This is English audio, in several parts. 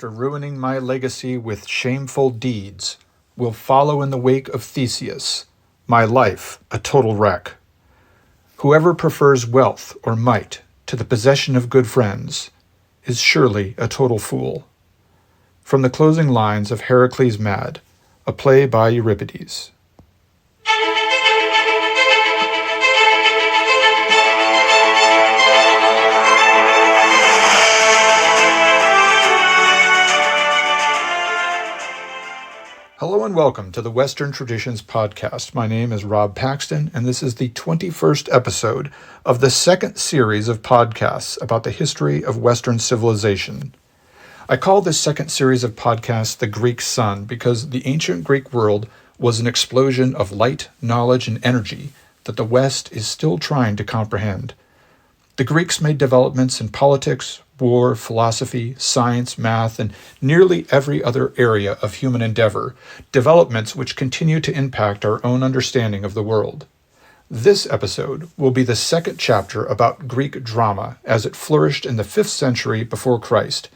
after ruining my legacy with shameful deeds, will follow in the wake of Theseus, my life a total wreck. Whoever prefers wealth or might to the possession of good friends is surely a total fool. From the closing lines of Heracles Mad, a play by Euripides. Hello and welcome to the Western Traditions Podcast. My name is Rob Paxton, and this is the 21st episode of the second series of podcasts about the history of Western civilization. I call this second series of podcasts the Greek Sun because the ancient Greek world was an explosion of light, knowledge, and energy that the West is still trying to comprehend. The Greeks made developments in politics, war, philosophy, science, math, and nearly every other area of human endeavor, developments which continue to impact our own understanding of the world. This episode will be the second chapter about Greek drama as it flourished in the 5th century before Christ,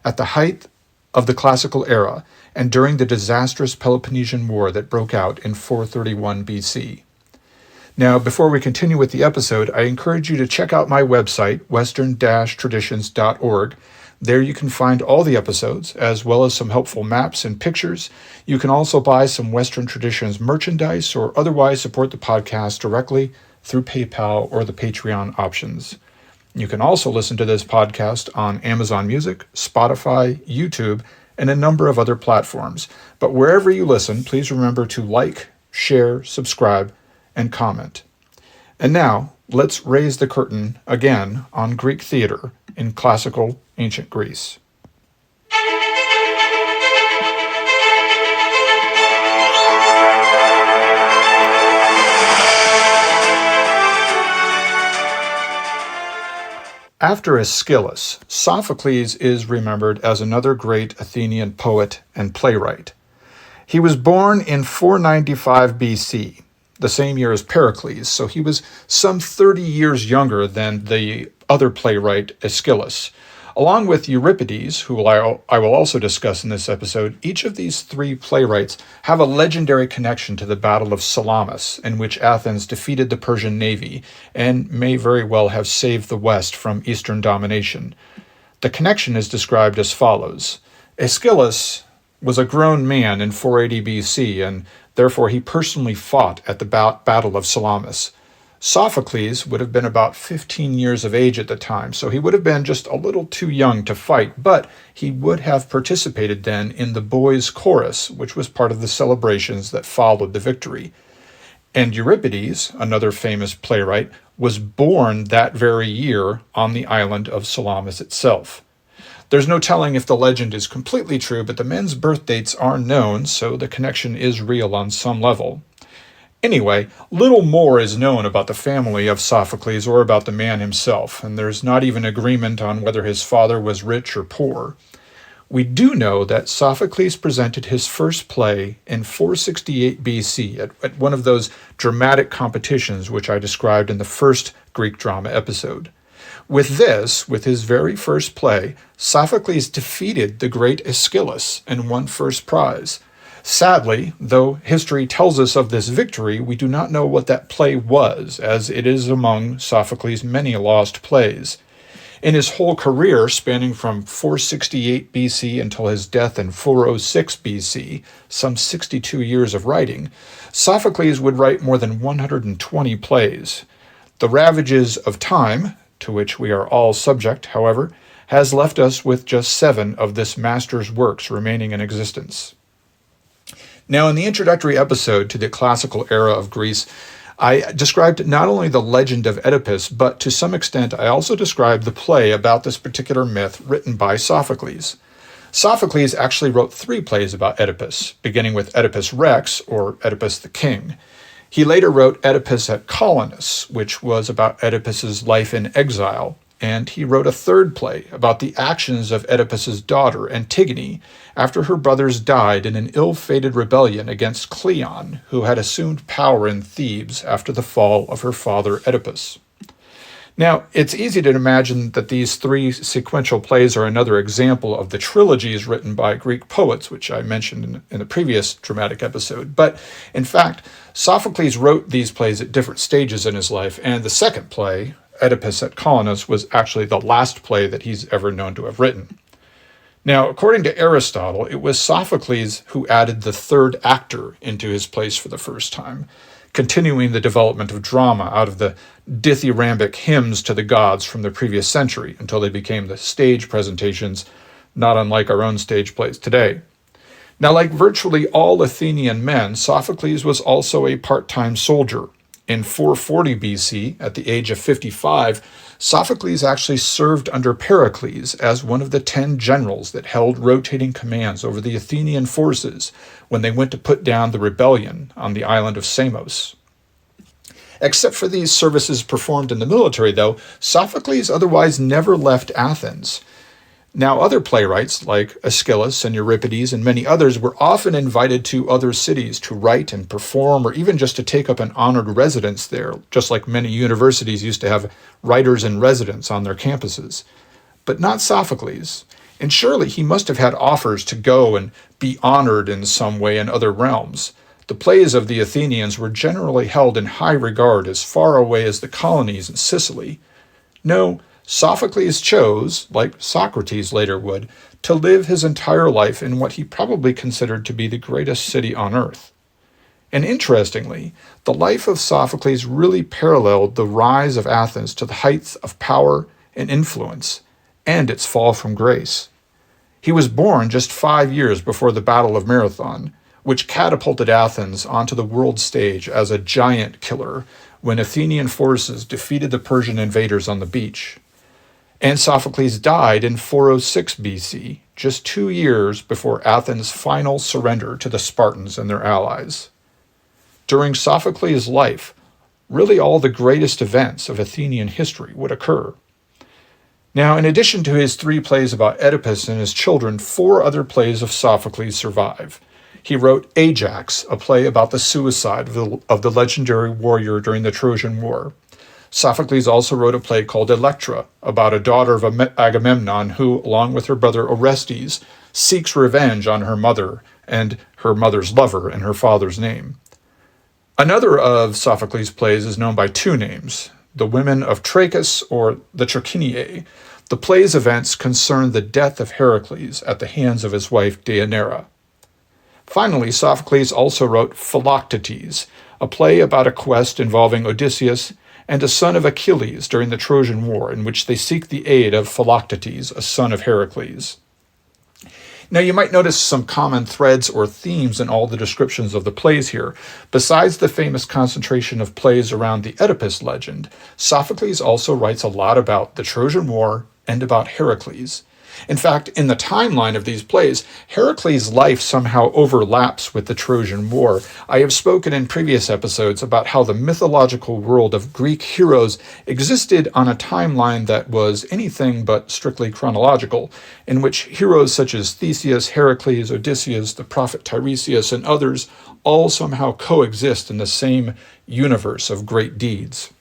at the height of the classical era, and during the disastrous Peloponnesian War that broke out in 431 BC. Now, before we continue with the episode, I encourage you to check out my website, western-traditions.org. There you can find all the episodes, as well as some helpful maps and pictures. You can also buy some Western Traditions merchandise or otherwise support the podcast directly through PayPal or the Patreon options. You can also listen to this podcast on Amazon Music, Spotify, YouTube, and a number of other platforms. But wherever you listen, please remember to like, share, subscribe, and comment. And now, let's raise the curtain again on Greek theater in classical ancient Greece. After Aeschylus, Sophocles is remembered as another great Athenian poet and playwright. He was born in 495 BC. The same year as Pericles, so he was some 30 years younger than the other playwright Aeschylus. Along with Euripides, who I will also discuss in this episode, each of these three playwrights have a legendary connection to the Battle of Salamis, in which Athens defeated the Persian navy and may very well have saved the West from Eastern domination. The connection is described as follows. Aeschylus was a grown man in 480 BC, and therefore he personally fought at the Battle of Salamis. Sophocles would have been about 15 years of age at the time, so he would have been just a little too young to fight, but he would have participated then in the boys' chorus, which was part of the celebrations that followed the victory. And Euripides, another famous playwright, was born that very year on the island of Salamis itself. There's no telling if the legend is completely true, but the men's birth dates are known, so the connection is real on some level. Anyway, little more is known about the family of Sophocles or about the man himself, and there's not even agreement on whether his father was rich or poor. We do know that Sophocles presented his first play in 468 BC at one of those dramatic competitions which I described in the first Greek drama episode. With his very first play, Sophocles defeated the great Aeschylus and won first prize. Sadly, though history tells us of this victory, we do not know what that play was, as it is among Sophocles' many lost plays. In his whole career, spanning from 468 BC until his death in 406 BC, some 62 years of writing, Sophocles would write more than 120 plays. The ravages of time, to which we are all subject, however, has left us with just 7 of this master's works remaining in existence. Now, in the introductory episode to the classical era of Greece, I described not only the legend of Oedipus, but to some extent I also described the play about this particular myth written by Sophocles. Sophocles actually wrote 3 plays about Oedipus, beginning with Oedipus Rex, or Oedipus the King. He later wrote Oedipus at Colonus, which was about Oedipus's life in exile, and he wrote a 3rd play about the actions of Oedipus's daughter, Antigone, after her brothers died in an ill-fated rebellion against Cleon, who had assumed power in Thebes after the fall of her father Oedipus. Now, it's easy to imagine that these three sequential plays are another example of the trilogies written by Greek poets, which I mentioned in the previous dramatic episode. But in fact, Sophocles wrote these plays at different stages in his life, and the second play, Oedipus at Colonus, was actually the last play that he's ever known to have written. Now, according to Aristotle, it was Sophocles who added the third actor into his plays for the first time, continuing the development of drama out of the dithyrambic hymns to the gods from the previous century until they became the stage presentations, not unlike our own stage plays today. Now, like virtually all Athenian men, Sophocles was also a part-time soldier. In 440 BC, at the age of 55, Sophocles actually served under Pericles as one of the 10 generals that held rotating commands over the Athenian forces when they went to put down the rebellion on the island of Samos. Except for these services performed in the military, though, Sophocles otherwise never left Athens. Now, other playwrights like Aeschylus and Euripides and many others were often invited to other cities to write and perform, or even just to take up an honored residence there, just like many universities used to have writers in residence on their campuses. But not Sophocles. And surely he must have had offers to go and be honored in some way in other realms. The plays of the Athenians were generally held in high regard as far away as the colonies in Sicily. No, Sophocles chose, like Socrates later would, to live his entire life in what he probably considered to be the greatest city on earth. And interestingly, the life of Sophocles really paralleled the rise of Athens to the heights of power and influence, and its fall from grace. He was born just 5 years before the Battle of Marathon, which catapulted Athens onto the world stage as a giant killer when Athenian forces defeated the Persian invaders on the beach. And Sophocles died in 406 BC, just 2 years before Athens' final surrender to the Spartans and their allies. During Sophocles' life, really all the greatest events of Athenian history would occur. Now, in addition to his 3 plays about Oedipus and his children, 4 other plays of Sophocles survive. He wrote Ajax, a play about the suicide of the legendary warrior during the Trojan War. Sophocles also wrote a play called Electra, about a daughter of Agamemnon who, along with her brother Orestes, seeks revenge on her mother and her mother's lover in her father's name. Another of Sophocles' plays is known by 2 names, The Women of Trachis or the Trachiniae. The play's events concern the death of Heracles at the hands of his wife Deianira. Finally, Sophocles also wrote Philoctetes, a play about a quest involving Odysseus and a son of Achilles during the Trojan War, in which they seek the aid of Philoctetes, a son of Heracles. Now, you might notice some common threads or themes in all the descriptions of the plays here. Besides the famous concentration of plays around the Oedipus legend, Sophocles also writes a lot about the Trojan War and about Heracles. In fact, in the timeline of these plays, Heracles' life somehow overlaps with the Trojan War. I have spoken in previous episodes about how the mythological world of Greek heroes existed on a timeline that was anything but strictly chronological, in which heroes such as Theseus, Heracles, Odysseus, the prophet Tiresias, and others all somehow coexist in the same universe of great deeds.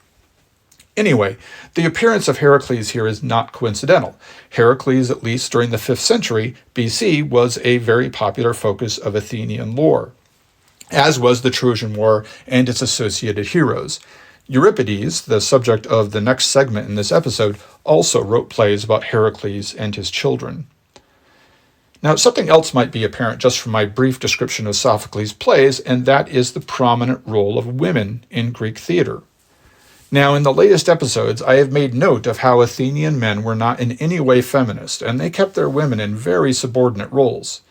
Anyway, the appearance of Heracles here is not coincidental. Heracles, at least during the 5th century BC, was a very popular focus of Athenian lore, as was the Trojan War and its associated heroes. Euripides, the subject of the next segment in this episode, also wrote plays about Heracles and his children. Now, something else might be apparent just from my brief description of Sophocles' plays, and that is the prominent role of women in Greek theater. Now, in the latest episodes, I have made note of how Athenian men were not in any way feminist, and they kept their women in very subordinate roles.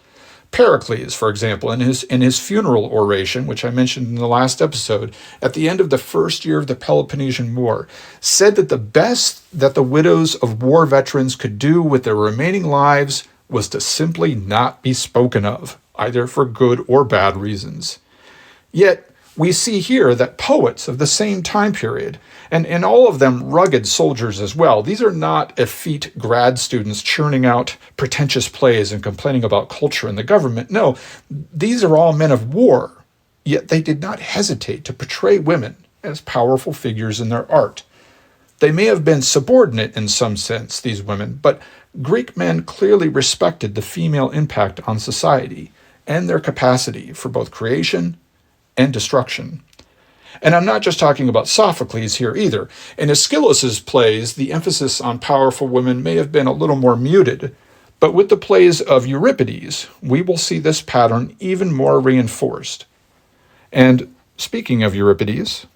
Pericles, for example, in his funeral oration, which I mentioned in the last episode, at the end of the first year of the Peloponnesian War, said that the best that the widows of war veterans could do with their remaining lives was to simply not be spoken of, either for good or bad reasons. Yet, we see here that poets of the same time period, and all of them rugged soldiers as well, these are not effete grad students churning out pretentious plays and complaining about culture and the government. No, these are all men of war, yet they did not hesitate to portray women as powerful figures in their art. They may have been subordinate in some sense, these women, but Greek men clearly respected the female impact on society and their capacity for both creation and destruction. And I'm not just talking about Sophocles here either. In Aeschylus's plays, the emphasis on powerful women may have been a little more muted, but with the plays of Euripides, we will see this pattern even more reinforced. And speaking of Euripides,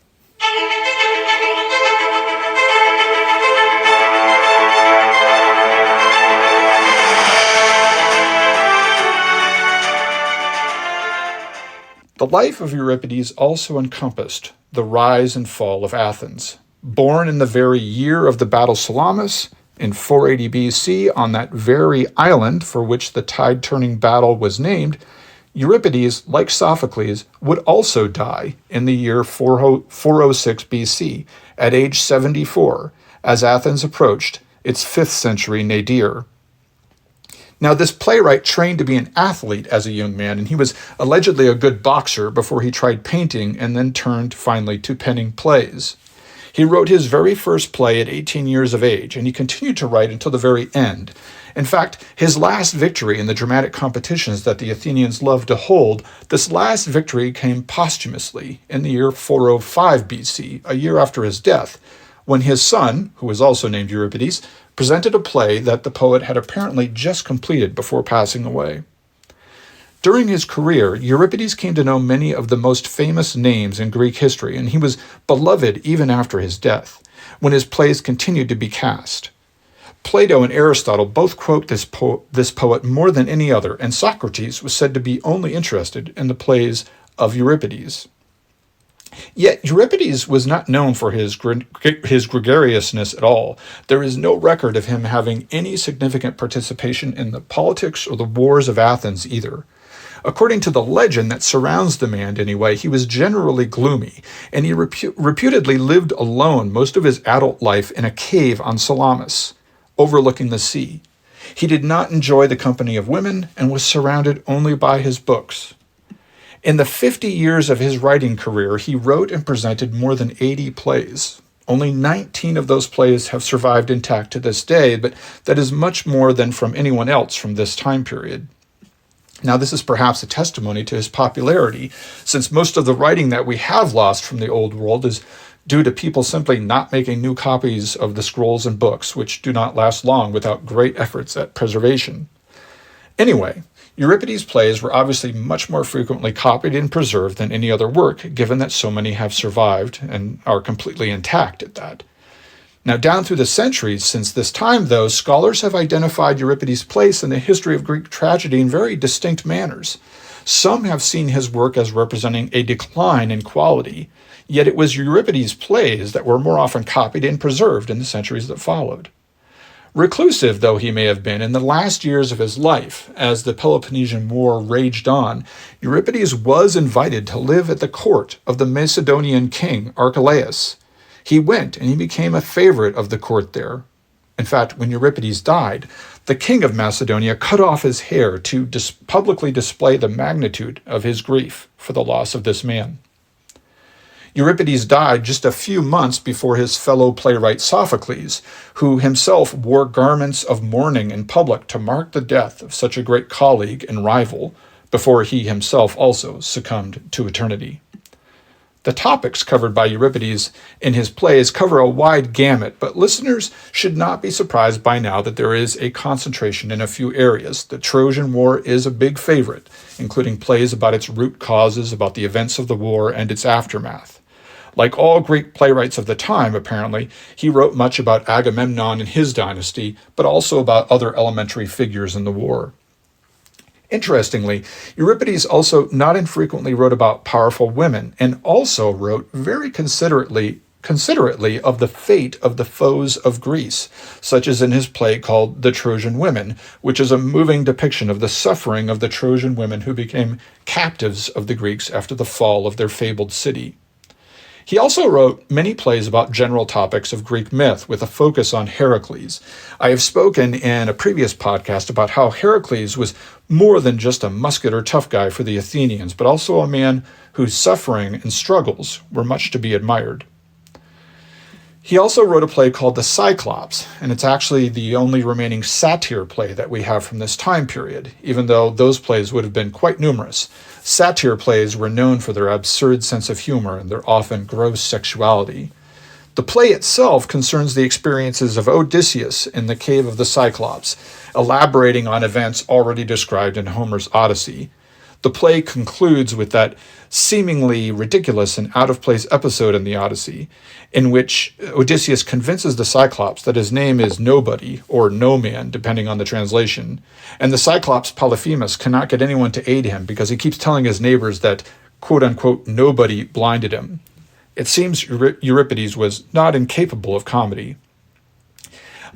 the life of Euripides also encompassed the rise and fall of Athens. Born in the very year of the battle Salamis, in 480 BC, on that very island for which the tide-turning battle was named, Euripides, like Sophocles, would also die in the year 406 BC, at age 74, as Athens approached its 5th century nadir. Now, this playwright trained to be an athlete as a young man, and he was allegedly a good boxer before he tried painting and then turned finally to penning plays. He wrote his very first play at 18 years of age, and he continued to write until the very end. In fact, his last victory in the dramatic competitions that the Athenians loved to hold, this last victory came posthumously in the year 405 BC, a year after his death, when his son, who was also named Euripides, presented a play that the poet had apparently just completed before passing away. During his career, Euripides came to know many of the most famous names in Greek history, and he was beloved even after his death, when his plays continued to be cast. Plato and Aristotle both quote this poet more than any other, and Socrates was said to be only interested in the plays of Euripides. Yet Euripides was not known for his gregariousness at all. There is no record of him having any significant participation in the politics or the wars of Athens either. According to the legend that surrounds the man anyway, he was generally gloomy, and he reputedly lived alone most of his adult life in a cave on Salamis, overlooking the sea. He did not enjoy the company of women and was surrounded only by his books. In the 50 years of his writing career, he wrote and presented more than 80 plays. Only 19 of those plays have survived intact to this day, but that is much more than from anyone else from this time period. Now, this is perhaps a testimony to his popularity, since most of the writing that we have lost from the old world is due to people simply not making new copies of the scrolls and books, which do not last long without great efforts at preservation. Anyway, Euripides' plays were obviously much more frequently copied and preserved than any other work, given that so many have survived and are completely intact at that. Now, down through the centuries since this time, though, scholars have identified Euripides' place in the history of Greek tragedy in very distinct manners. Some have seen his work as representing a decline in quality, yet it was Euripides' plays that were more often copied and preserved in the centuries that followed. Reclusive though he may have been in the last years of his life, as the Peloponnesian War raged on, Euripides was invited to live at the court of the Macedonian king Archelaus. He went, and he became a favorite of the court there. In fact, when Euripides died, the king of Macedonia cut off his hair to publicly display the magnitude of his grief for the loss of this man. Euripides died just a few months before his fellow playwright Sophocles, who himself wore garments of mourning in public to mark the death of such a great colleague and rival, before he himself also succumbed to eternity. The topics covered by Euripides in his plays cover a wide gamut, but listeners should not be surprised by now that there is a concentration in a few areas. The Trojan War is a big favorite, including plays about its root causes, about the events of the war, and its aftermath. Like all Greek playwrights of the time, apparently, he wrote much about Agamemnon and his dynasty, but also about other elementary figures in the war. Interestingly, Euripides also not infrequently wrote about powerful women, and also wrote very considerately of the fate of the foes of Greece, such as in his play called The Trojan Women, which is a moving depiction of the suffering of the Trojan women who became captives of the Greeks after the fall of their fabled city. He also wrote many plays about general topics of Greek myth with a focus on Heracles. I have spoken in a previous podcast about how Heracles was more than just a muscular tough guy for the Athenians, but also a man whose suffering and struggles were much to be admired. He also wrote a play called The Cyclops, and it's actually the only remaining satire play that we have from this time period, even though those plays would have been quite numerous. Satire plays were known for their absurd sense of humor and their often gross sexuality. The play itself concerns the experiences of Odysseus in the cave of the Cyclops, elaborating on events already described in Homer's Odyssey. The play concludes with that seemingly ridiculous and out-of-place episode in the Odyssey, in which Odysseus convinces the Cyclops that his name is Nobody, or No Man, depending on the translation, and the Cyclops Polyphemus cannot get anyone to aid him because he keeps telling his neighbors that, quote-unquote, nobody blinded him. It seems Euripides was not incapable of comedy.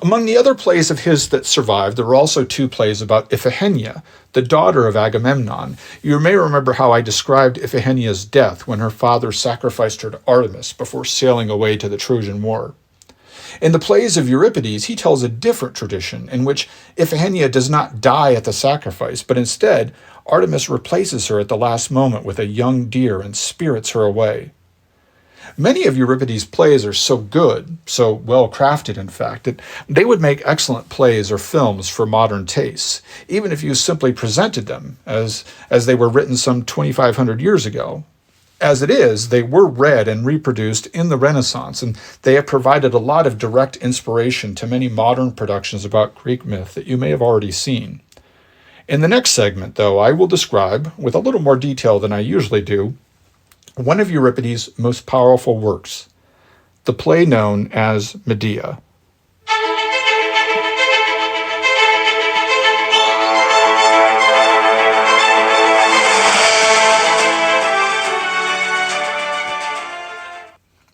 Among the other plays of his that survived, there were also two plays about Iphigenia, the daughter of Agamemnon. You may remember how I described Iphigenia's death when her father sacrificed her to Artemis before sailing away to the Trojan War. In the plays of Euripides, he tells a different tradition in which Iphigenia does not die at the sacrifice, but instead Artemis replaces her at the last moment with a young deer and spirits her away. Many of Euripides' plays are so good, so well crafted in fact, that they would make excellent plays or films for modern tastes, even if you simply presented them as they were written some 2,500 years ago. As it is, they were read and reproduced in the Renaissance, and they have provided a lot of direct inspiration to many modern productions about Greek myth that you may have already seen. In the next segment, though, I will describe, with a little more detail than I usually do, one of Euripides' most powerful works, the play known as Medea.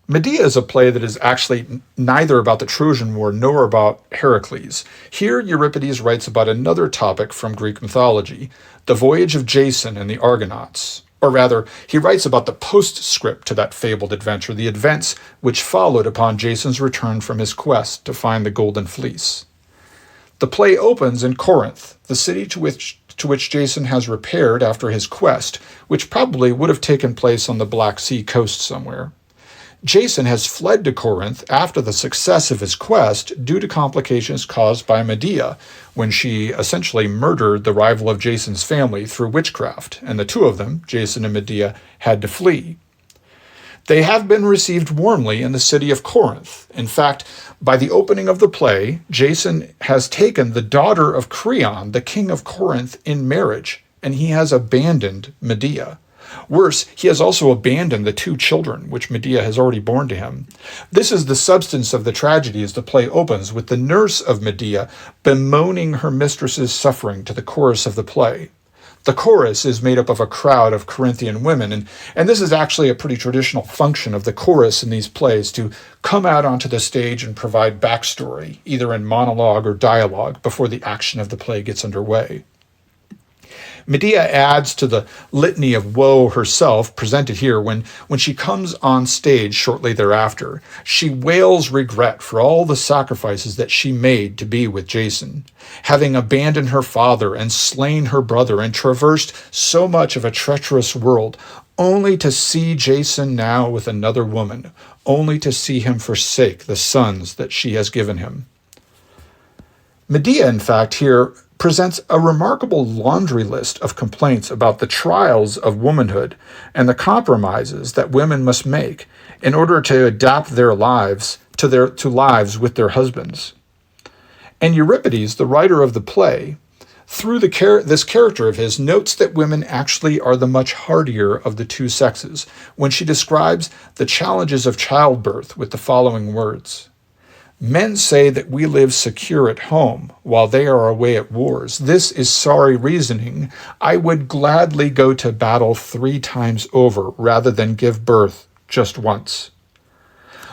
Medea is a play that is actually neither about the Trojan War nor about Heracles. Here, Euripides writes about another topic from Greek mythology, the voyage of Jason and the Argonauts. Or rather, he writes about the postscript to that fabled adventure, the events which followed upon Jason's return from his quest to find the Golden Fleece. The play opens in Corinth, the city to which Jason has repaired after his quest, which probably would have taken place on the Black Sea coast somewhere. Jason has fled to Corinth after the success of his quest due to complications caused by Medea, when she essentially murdered the rival of Jason's family through witchcraft, and the two of them, Jason and Medea, had to flee. They have been received warmly in the city of Corinth. In fact, by the opening of the play, Jason has taken the daughter of Creon, the king of Corinth, in marriage, and he has abandoned Medea. Worse, he has also abandoned the two children, which Medea has already borne to him. This is the substance of the tragedy as the play opens, with the nurse of Medea bemoaning her mistress's suffering to the chorus of the play. The chorus is made up of a crowd of Corinthian women, and this is actually a pretty traditional function of the chorus in these plays, to come out onto the stage and provide backstory, either in monologue or dialogue, before the action of the play gets underway. Medea adds to the litany of woe herself presented here when she comes on stage shortly thereafter. She wails regret for all the sacrifices that she made to be with Jason, having abandoned her father and slain her brother and traversed so much of a treacherous world, only to see Jason now with another woman, only to see him forsake the sons that she has given him. Medea, in fact, here presents a remarkable laundry list of complaints about the trials of womanhood and the compromises that women must make in order to adapt their lives to lives with their husbands. And Euripides, the writer of the play, through this character of his, notes that women actually are the much hardier of the two sexes when she describes the challenges of childbirth with the following words: "Men say that we live secure at home while they are away at wars. This is sorry reasoning. I would gladly go to battle 3 times over rather than give birth just once."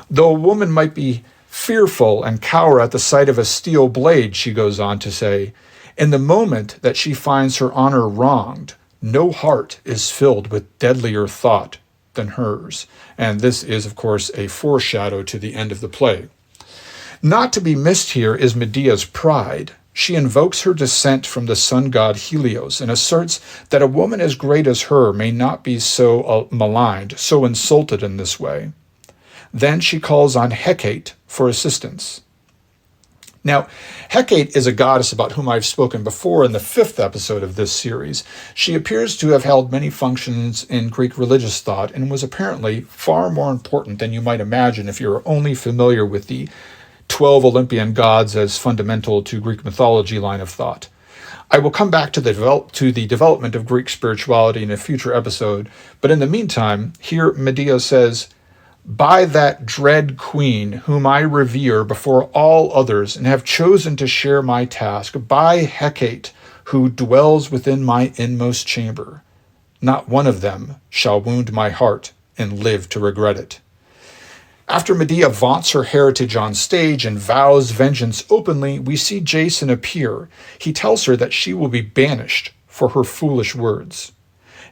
Though a woman might be fearful and cower at the sight of a steel blade, she goes on to say, in the moment that she finds her honor wronged, no heart is filled with deadlier thought than hers. And this is, of course, a foreshadow to the end of the play. Not to be missed here is Medea's pride. She invokes her descent from the sun god Helios and asserts that a woman as great as her may not be so maligned, so insulted in this way. Then she calls on Hecate, for assistance. Now, Hecate is a goddess about whom I've spoken before in the 5th episode of this series. She appears to have held many functions in Greek religious thought and was apparently far more important than you might imagine if you're only familiar with the 12 Olympian gods as fundamental to Greek mythology line of thought. I will come back to the development of Greek spirituality in a future episode, but in the meantime, here Medea says, "By that dread queen whom I revere before all others and have chosen to share my task, by Hecate who dwells within my inmost chamber, not one of them shall wound my heart and live to regret it." After Medea vaunts her heritage on stage and vows vengeance openly, we see Jason appear. He tells her that she will be banished for her foolish words.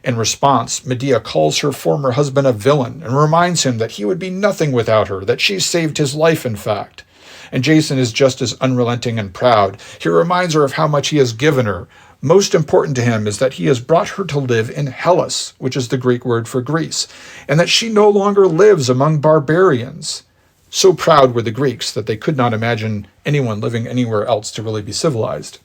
In response, Medea calls her former husband a villain and reminds him that he would be nothing without her, that she saved his life, in fact. And Jason is just as unrelenting and proud. He reminds her of how much he has given her. Most important to him is that he has brought her to live in Hellas, which is the Greek word for Greece, and that she no longer lives among barbarians. So proud were the Greeks that they could not imagine anyone living anywhere else to really be civilized.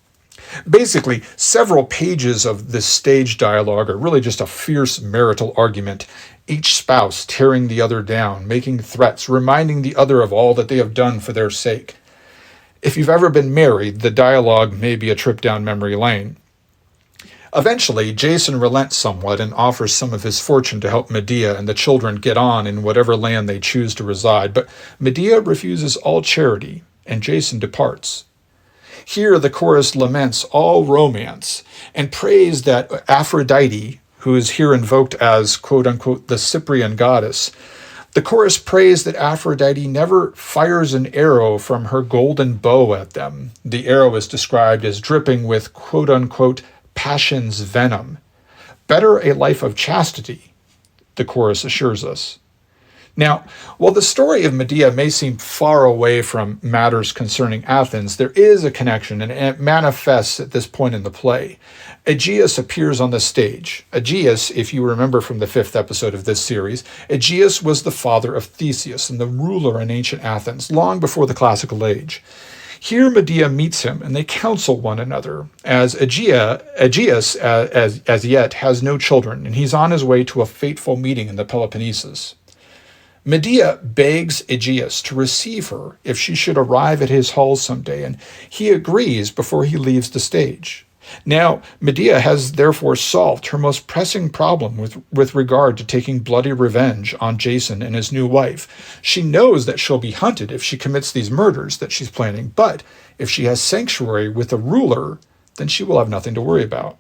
Basically, several pages of this stage dialogue are really just a fierce marital argument, each spouse tearing the other down, making threats, reminding the other of all that they have done for their sake. If you've ever been married, the dialogue may be a trip down memory lane. Eventually, Jason relents somewhat and offers some of his fortune to help Medea and the children get on in whatever land they choose to reside, but Medea refuses all charity, and Jason departs. Here, the chorus laments all romance and prays that Aphrodite, who is here invoked as, quote-unquote, the Cyprian goddess, the chorus prays that Aphrodite never fires an arrow from her golden bow at them. The arrow is described as dripping with, quote-unquote, passion's venom. Better a life of chastity, the chorus assures us. Now, while the story of Medea may seem far away from matters concerning Athens, there is a connection, and it manifests at this point in the play. Aegeus appears on the stage. Aegeus, if you remember from the 5th episode of this series, Aegeus was the father of Theseus and the ruler in ancient Athens, long before the classical age. Here Medea meets him, and they counsel one another, as Aegeus, as yet, has no children, and he's on his way to a fateful meeting in the Peloponnesus. Medea begs Aegeus to receive her if she should arrive at his halls someday, and he agrees before he leaves the stage. Now, Medea has therefore solved her most pressing problem with regard to taking bloody revenge on Jason and his new wife. She knows that she'll be hunted if she commits these murders that she's planning, but if she has sanctuary with a ruler, then she will have nothing to worry about.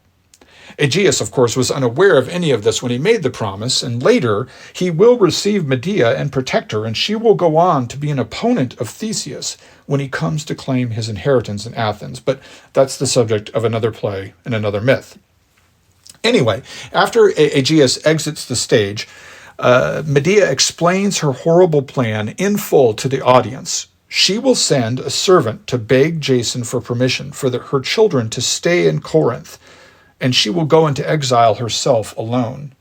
Aegeus, of course, was unaware of any of this when he made the promise, and later he will receive Medea and protect her, and she will go on to be an opponent of Theseus when he comes to claim his inheritance in Athens. But that's the subject of another play and another myth. Anyway, after Aegeus exits the stage, Medea explains her horrible plan in full to the audience. She will send a servant to beg Jason for permission for her children to stay in Corinth, and she will go into exile herself alone.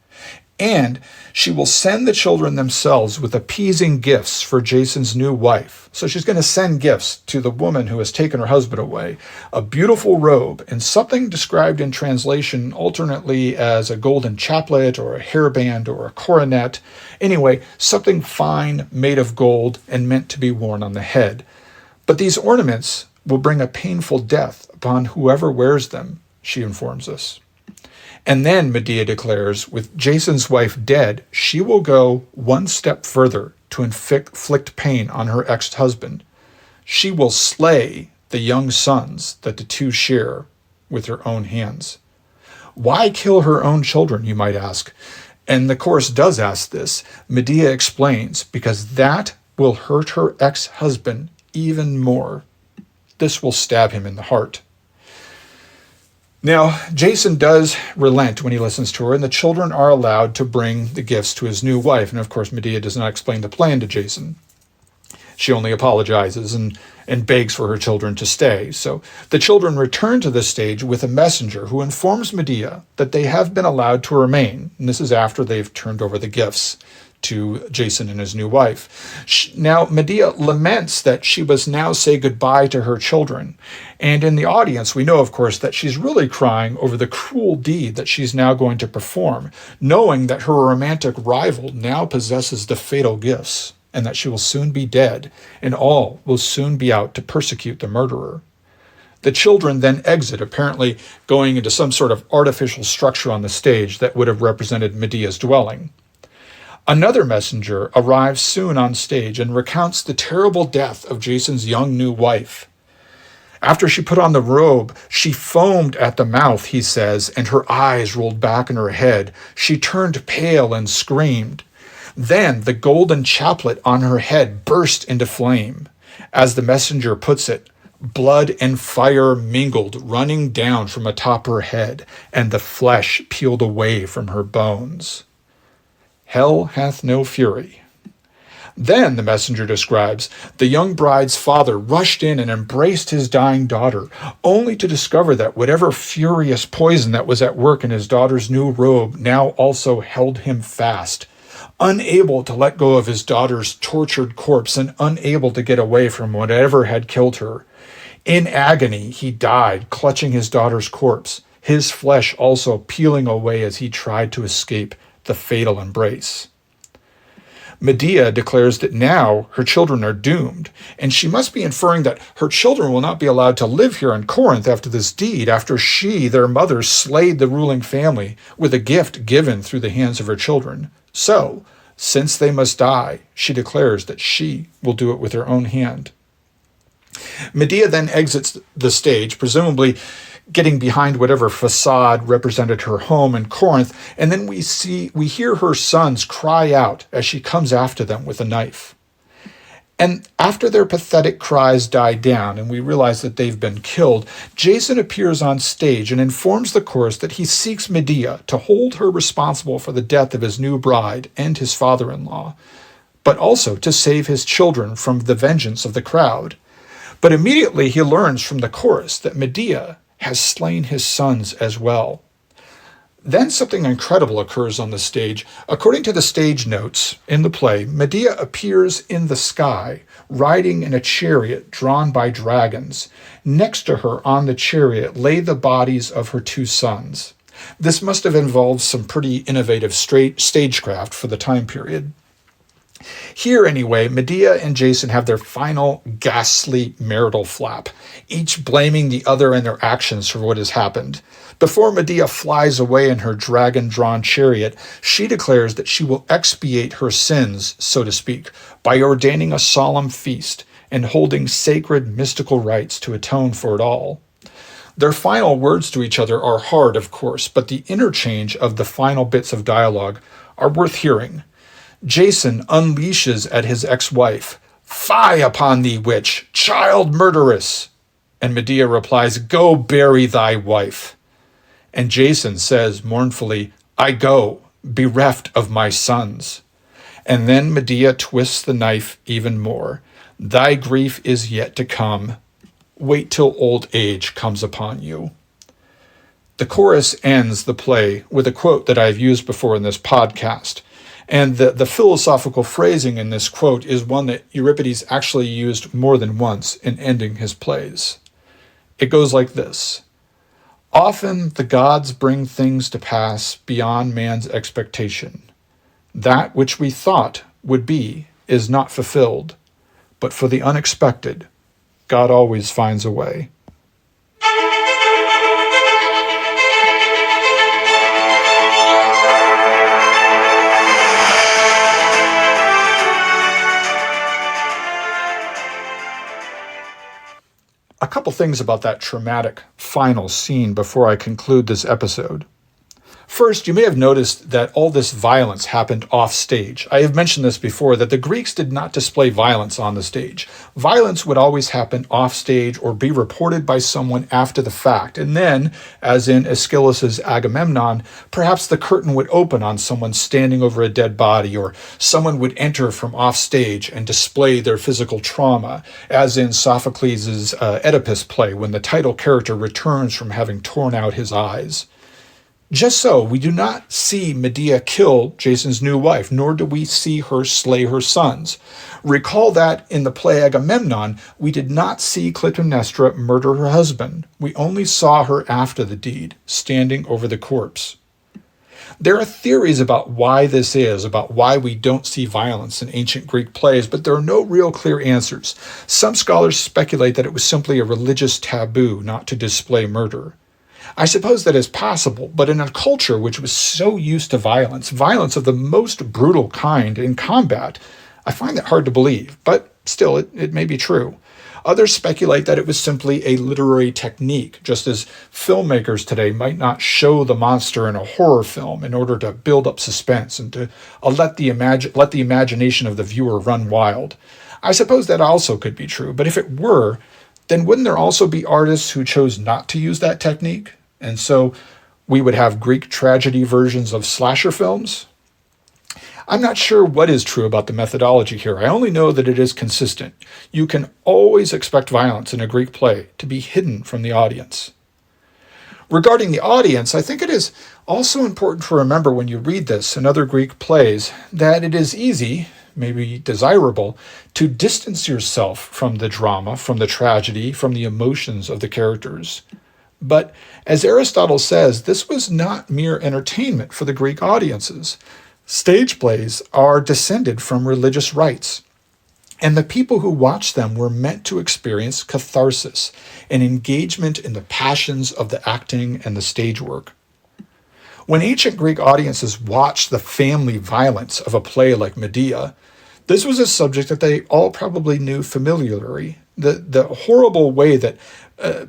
And she will send the children themselves with appeasing gifts for Jason's new wife. So she's going to send gifts to the woman who has taken her husband away, a beautiful robe, and something described in translation alternately as a golden chaplet or a hairband or a coronet. Anyway, something fine made of gold and meant to be worn on the head. But these ornaments will bring a painful death upon whoever wears them, she informs us. And then, Medea declares, with Jason's wife dead, she will go one step further to inflict pain on her ex-husband. She will slay the young sons that the two share with her own hands. Why kill her own children, you might ask? And the chorus does ask this. Medea explains, because that will hurt her ex-husband even more. This will stab him in the heart. Now, Jason does relent when he listens to her, and the children are allowed to bring the gifts to his new wife. And of course, Medea does not explain the plan to Jason. She only apologizes and begs for her children to stay. So the children return to the stage with a messenger who informs Medea that they have been allowed to remain. And this is after they've turned over the gifts to Jason and his new wife. Now, Medea laments that she must now say goodbye to her children. And in the audience, we know, of course, that she's really crying over the cruel deed that she's now going to perform, knowing that her romantic rival now possesses the fatal gifts, and that she will soon be dead, and all will soon be out to persecute the murderer. The children then exit, apparently going into some sort of artificial structure on the stage that would have represented Medea's dwelling. Another messenger arrives soon on stage and recounts the terrible death of Jason's young new wife. After she put on the robe, she foamed at the mouth, he says, and her eyes rolled back in her head. She turned pale and screamed. Then the golden chaplet on her head burst into flame. As the messenger puts it, blood and fire mingled, running down from atop her head, and the flesh peeled away from her bones. Hell hath no fury. Then, the messenger describes, the young bride's father rushed in and embraced his dying daughter, only to discover that whatever furious poison that was at work in his daughter's new robe now also held him fast. Unable to let go of his daughter's tortured corpse and unable to get away from whatever had killed her. In agony, he died, clutching his daughter's corpse, his flesh also peeling away as he tried to escape the fatal embrace. Medea declares that now her children are doomed, and she must be inferring that her children will not be allowed to live here in Corinth after this deed, after she, their mother, slayed the ruling family with a gift given through the hands of her children. So, since they must die, she declares that she will do it with her own hand. Medea then exits the stage, presumably getting behind whatever facade represented her home in Corinth, and then we hear her sons cry out as she comes after them with a knife. And after their pathetic cries die down and we realize that they've been killed, Jason appears on stage and informs the chorus that he seeks Medea to hold her responsible for the death of his new bride and his father-in-law, but also to save his children from the vengeance of the crowd. But immediately he learns from the chorus that Medea has slain his sons as well. Then something incredible occurs on the stage. According to the stage notes in the play, Medea appears in the sky, riding in a chariot drawn by dragons. Next to her on the chariot lay the bodies of her two sons. This must have involved some pretty innovative stagecraft for the time period. Here, anyway, Medea and Jason have their final ghastly marital flap, each blaming the other and their actions for what has happened. Before Medea flies away in her dragon-drawn chariot, she declares that she will expiate her sins, so to speak, by ordaining a solemn feast and holding sacred mystical rites to atone for it all. Their final words to each other are hard, of course, but the interchange of the final bits of dialogue are worth hearing. Jason unleashes at his ex-wife, "Fie upon thee, witch, child murderess!" And Medea replies, "Go bury thy wife." And Jason says mournfully, "I go, bereft of my sons." And then Medea twists the knife even more. "Thy grief is yet to come. Wait till old age comes upon you." The chorus ends the play with a quote that I've used before in this podcast. And the philosophical phrasing in this quote is one that Euripides actually used more than once in ending his plays. It goes like this: "Often the gods bring things to pass beyond man's expectation. That which we thought would be is not fulfilled, but for the unexpected, God always finds a way." A couple things about that traumatic final scene before I conclude this episode. First, you may have noticed that all this violence happened off stage. I have mentioned this before, that the Greeks did not display violence on the stage. Violence would always happen off stage or be reported by someone after the fact. And then, as in Aeschylus's Agamemnon, perhaps the curtain would open on someone standing over a dead body, or someone would enter from off stage and display their physical trauma, as in Sophocles' Oedipus play, when the title character returns from having torn out his eyes. Just so, we do not see Medea kill Jason's new wife, nor do we see her slay her sons. Recall that in the play Agamemnon, we did not see Clytemnestra murder her husband. We only saw her after the deed, standing over the corpse. There are theories about why this is, about why we don't see violence in ancient Greek plays, but there are no real clear answers. Some scholars speculate that it was simply a religious taboo not to display murder. I suppose that is possible, but in a culture which was so used to violence of the most brutal kind in combat, I find that hard to believe, but still, it may be true. Others speculate that it was simply a literary technique, just as filmmakers today might not show the monster in a horror film in order to build up suspense and to let the imagination of the viewer run wild. I suppose that also could be true, but if it were, then wouldn't there also be artists who chose not to use that technique? And so we would have Greek tragedy versions of slasher films? I'm not sure what is true about the methodology here. I only know that it is consistent. You can always expect violence in a Greek play to be hidden from the audience. Regarding the audience, I think it is also important to remember when you read this and other Greek plays that it is easy, maybe desirable, to distance yourself from the drama, from the tragedy, from the emotions of the characters. But as Aristotle says, this was not mere entertainment for the Greek audiences. Stage plays are descended from religious rites, and the people who watched them were meant to experience catharsis, an engagement in the passions of the acting and the stage work. When ancient Greek audiences watched the family violence of a play like Medea, this was a subject that they all probably knew familiarly. The horrible way that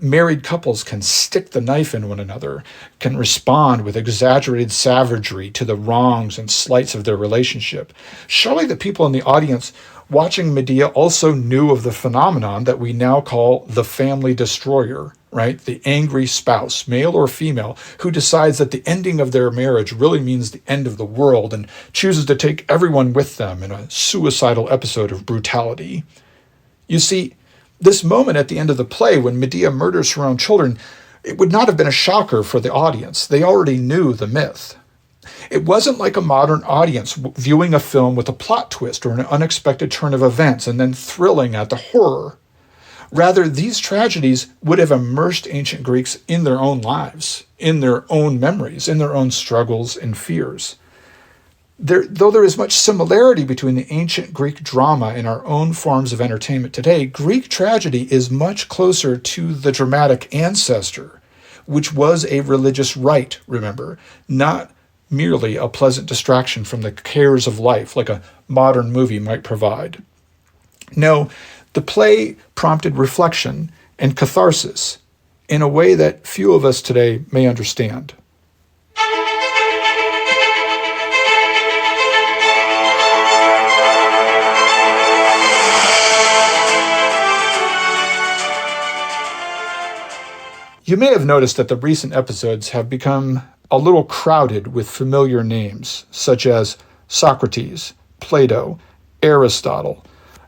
married couples can stick the knife in one another, can respond with exaggerated savagery to the wrongs and slights of their relationship. Surely the people in the audience watching Medea also knew of the phenomenon that we now call the family destroyer, right? The angry spouse, male or female, who decides that the ending of their marriage really means the end of the world and chooses to take everyone with them in a suicidal episode of brutality. You see, this moment at the end of the play when Medea murders her own children, it would not have been a shocker for the audience. They already knew the myth. It wasn't like a modern audience viewing a film with a plot twist or an unexpected turn of events and then thrilling at the horror. Rather, these tragedies would have immersed ancient Greeks in their own lives, in their own memories, in their own struggles and fears. Though there is much similarity between the ancient Greek drama and our own forms of entertainment today, Greek tragedy is much closer to the dramatic ancestor, which was a religious rite, remember, not merely a pleasant distraction from the cares of life like a modern movie might provide. No, the play prompted reflection and catharsis in a way that few of us today may understand. You may have noticed that the recent episodes have become a little crowded with familiar names, such as Socrates, Plato, Aristotle,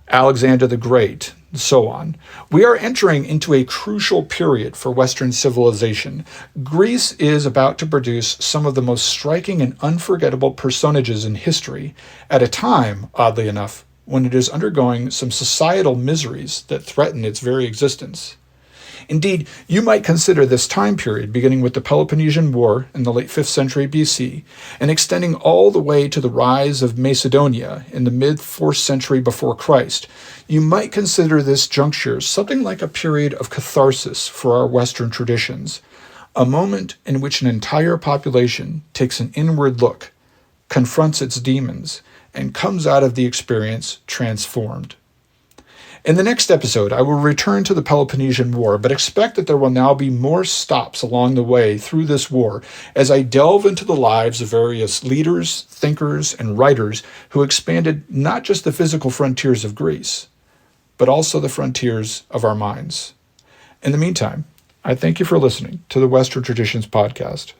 Alexander the Great, and so on. We are entering into a crucial period for Western civilization. Greece is about to produce some of the most striking and unforgettable personages in history at a time, oddly enough, when it is undergoing some societal miseries that threaten its very existence. Indeed, you might consider this time period, beginning with the Peloponnesian War in the late 5th century BC, and extending all the way to the rise of Macedonia in the mid-4th century before Christ. You might consider this juncture something like a period of catharsis for our Western traditions, a moment in which an entire population takes an inward look, confronts its demons, and comes out of the experience transformed. In the next episode, I will return to the Peloponnesian War, but expect that there will now be more stops along the way through this war as I delve into the lives of various leaders, thinkers, and writers who expanded not just the physical frontiers of Greece, but also the frontiers of our minds. In the meantime, I thank you for listening to the Western Traditions Podcast.